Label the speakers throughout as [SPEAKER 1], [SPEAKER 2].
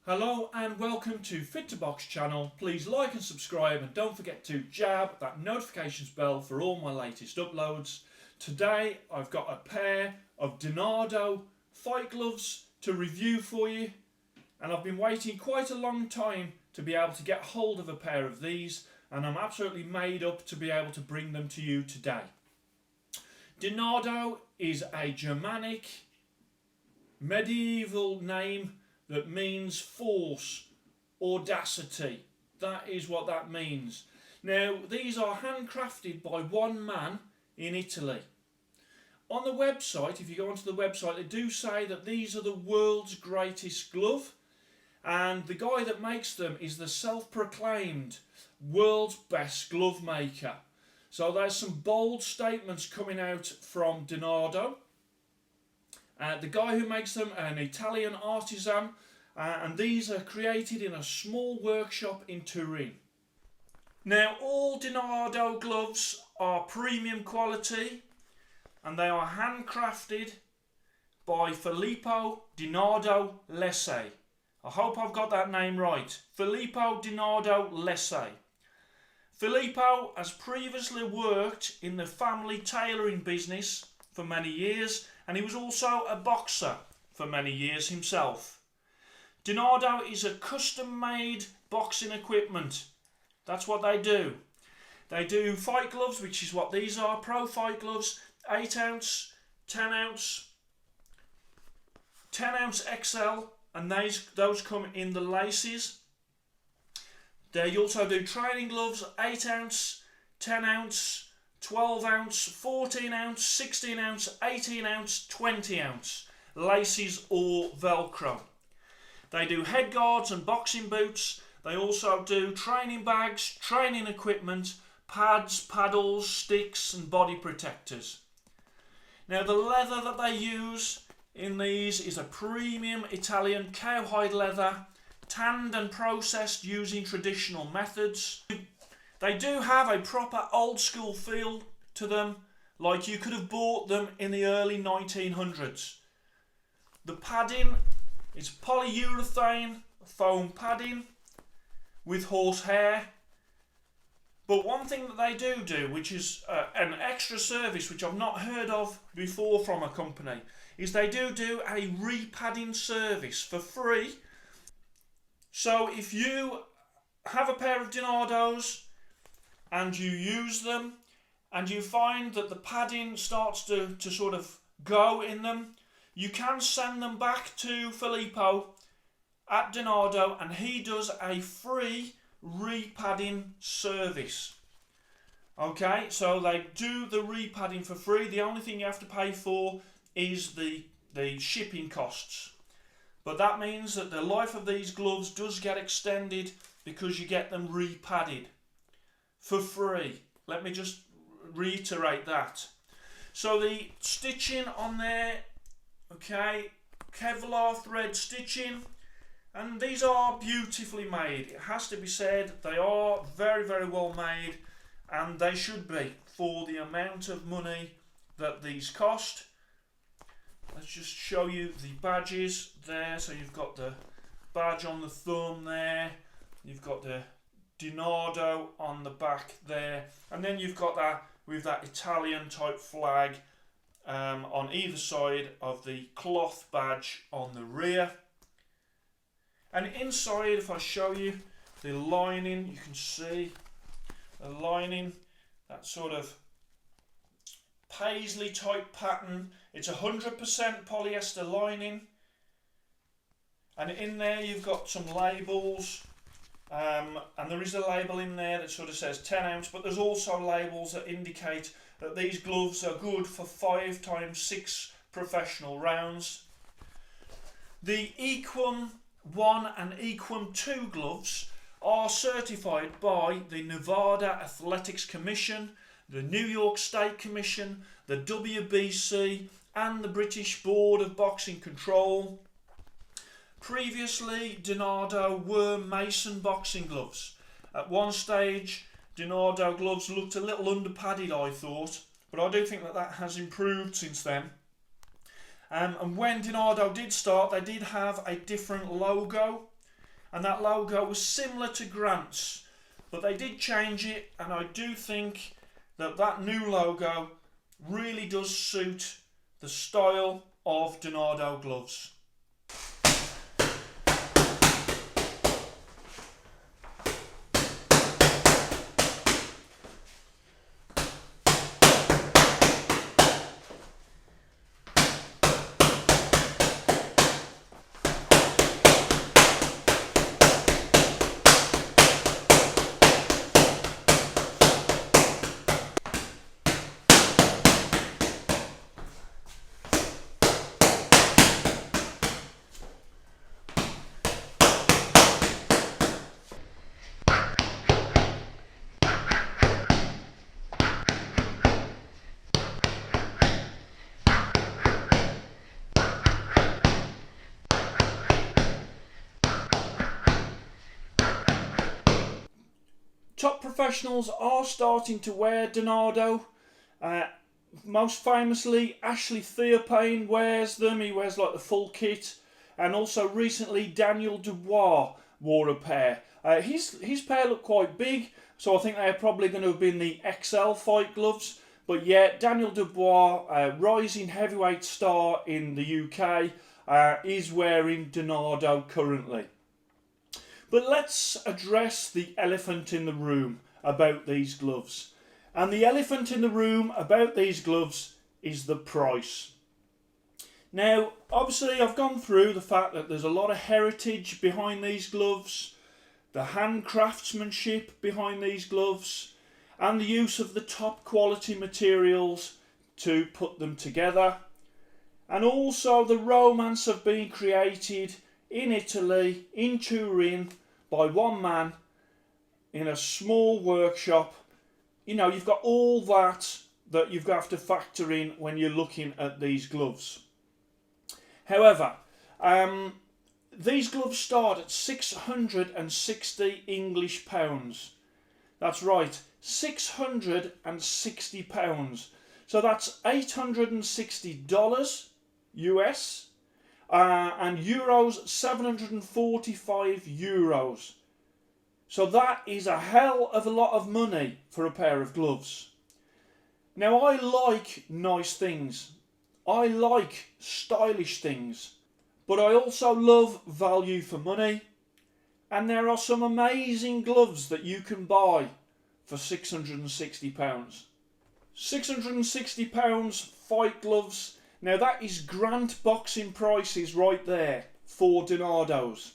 [SPEAKER 1] Hello and welcome to Fit to Box channel. Please like and subscribe and don't forget to jab that notifications bell for all my latest uploads. Today I've got a pair of Nardo fight gloves to review for you, and I've been waiting quite a long time to be able to get hold of a pair of these, and I'm absolutely made up to be able to bring them to you today. Nardo is a Germanic medieval name that means force, audacity. That is what that means. Now, these are handcrafted by one man in Italy. On the website, if you go onto the website, they do say that these are the world's greatest glove, and the guy that makes them is the self-proclaimed world's best glove maker. So there's some bold statements coming out from Nardo. The guy who makes them, an Italian artisan, and these are created in a small workshop in Turin. Now, all Nardo gloves are premium quality, and they are handcrafted by Filippo Nardo Lesse. I hope I've got that name right. Filippo Nardo Lesse. Filippo has previously worked in the family tailoring business for many years, and he was also a boxer for many years himself. Nardo is a custom-made boxing equipment. That's what they do. They do fight gloves, which is what these are, pro fight gloves, 8 ounce, 10 ounce, 10 ounce XL, and those come in the laces. They also do training gloves, 8 ounce, 10 ounce, 12 ounce, 14 ounce, 16 ounce, 18 ounce, 20 ounce, laces or Velcro. They do headguards and boxing boots. They also do training bags, training equipment, pads, paddles, sticks and body protectors. Now, the leather that they use in these is a premium Italian cowhide leather, tanned and processed using traditional methods. They do have a proper old school feel to them, like you could have bought them in the early 1900s. The padding is polyurethane foam padding with horsehair. But one thing that they do, which is an extra service which I've not heard of before from a company, is they do a repadding service for free. So if you have a pair of Nardos and you use them and you find that the padding starts to sort of go in them, you can send them back to Filippo at Nardo, and he does a free repadding service. Okay, so they do the repadding for free. The only thing you have to pay for is the shipping costs. But that means that the life of these gloves does get extended because you get them repadded for free. Let me just reiterate that. So the stitching on there, okay, Kevlar thread stitching, and these are beautifully made. It has to be said, they are very, very well made, and they should be for the amount of money that these cost. Let's just show you the badges there. So you've got the badge on the thumb there, you've got the Nardo on the back there, and then you've got that with that Italian type flag on either side of the cloth badge on the rear. And inside, if I show you the lining, you can see the lining, that sort of paisley type pattern. It's 100% polyester lining, and in there you've got some labels, and there is a label in there that sort of says 10 ounce, but there's also labels that indicate that these gloves are good for 5 times 6 professional rounds. The Equum 1 and Equum 2 gloves are certified by the Nevada Athletics Commission, the New York State Commission, the WBC and the British Board of Boxing Control. Previously, Nardo were Mason boxing gloves. At one stage, Nardo gloves looked a little under-padded, I thought, but I do think that has improved since then. And when Nardo did start, they did have a different logo and that logo was similar to Grant's, but they did change it, and I do think that that new logo really does suit the style of Nardo gloves. Top professionals are starting to wear Nardo. Most famously, Ashley Theophane wears them. He wears like the full kit. And also recently, Daniel Dubois wore a pair. His pair looked quite big, so I think they're probably going to have been the XL fight gloves. But yeah, Daniel Dubois, rising heavyweight star in the UK, is wearing Nardo currently. But let's address the elephant in the room about these gloves. And the elephant in the room about these gloves is the price. Now, obviously I've gone through the fact that there's a lot of heritage behind these gloves, the hand craftsmanship behind these gloves, and the use of the top quality materials to put them together. And also the romance of being created in Italy, in Turin, by one man in a small workshop. You know, you've got all that you have to factor in when you're looking at these gloves. However, these gloves start at 660 English pounds. That's right, 660 pounds. So that's $860 US. And euros, 745 euros. So that is a hell of a lot of money for a pair of gloves. Now, I like nice things. I like stylish things. But I also love value for money. And there are some amazing gloves that you can buy for £660. £660 fight gloves. Now that is Grant boxing prices right there for Nardos.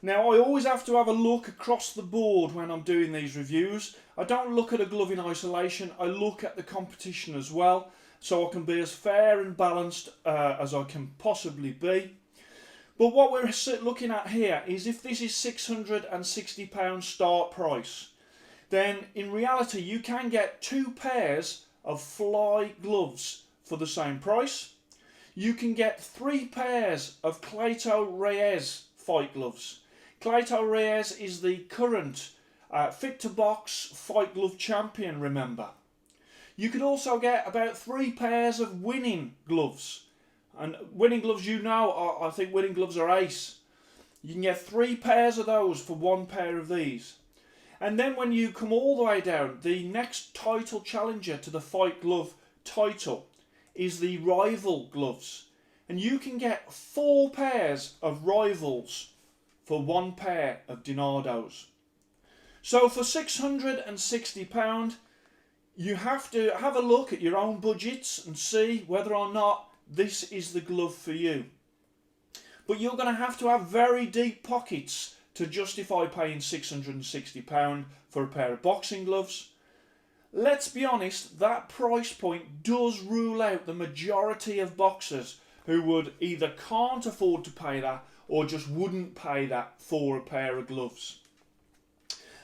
[SPEAKER 1] Now I always have to have a look across the board when I'm doing these reviews. I don't look at a glove in isolation, I look at the competition as well, so I can be as fair and balanced as I can possibly be. But what we're looking at here is if this is £660 start price, then in reality you can get 2 pairs of fly gloves for the same price. You can get 3 pairs of Cleito Reyes fight gloves. Cleito Reyes is the current Fit to Box fight glove champion, remember. You can also get about 3 pairs of winning gloves. And winning gloves, you know, I think winning gloves are ace. You can get 3 pairs of those for 1 pair of these. And then when you come all the way down, the next title challenger to the fight glove title is the rival gloves, and you can get 4 pairs of rivals for 1 pair of Nardos. So for £660 you have to have a look at your own budgets and see whether or not this is the glove for you. But you're going to have very deep pockets to justify paying £660 for a pair of boxing gloves. Let's be honest, that price point does rule out the majority of boxers who would either can't afford to pay that or just wouldn't pay that for a pair of gloves.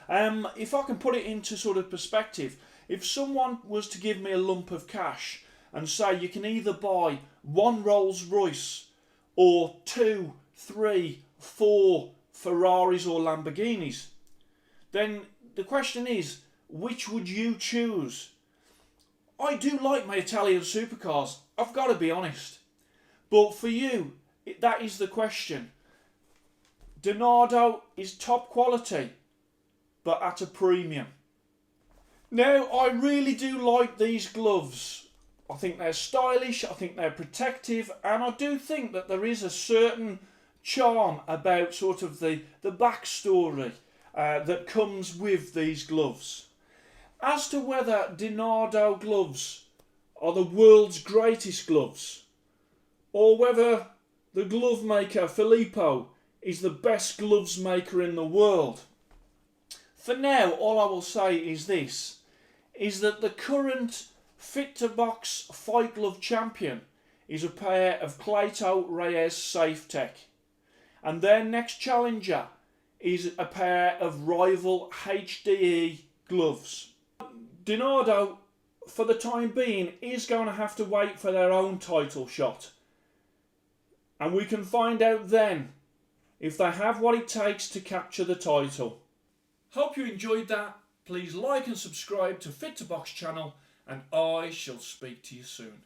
[SPEAKER 1] If I can put it into sort of perspective, if someone was to give me a lump of cash and say you can either buy 1 Rolls Royce or 2, 3, 4 Ferraris or Lamborghinis, then the question is, which would you choose? I do like my Italian supercars, I've got to be honest. But for you, that is the question. Nardo is top quality, but at a premium. Now, I really do like these gloves. I think they're stylish, I think they're protective, and I do think that there is a certain charm about sort of the backstory that comes with these gloves. As to whether Nardo gloves are the world's greatest gloves, or whether the glove maker Filippo is the best gloves maker in the world, for now all I will say is this, is that the current Fit to Box Fight Glove champion is a pair of Clayto Reyes Safe Tech, and their next challenger is a pair of rival HDE gloves. Nardo, for the time being, is going to have to wait for their own title shot, and we can find out then if they have what it takes to capture the title. Hope you enjoyed that. Please like and subscribe to Fit to Box channel, and I shall speak to you soon.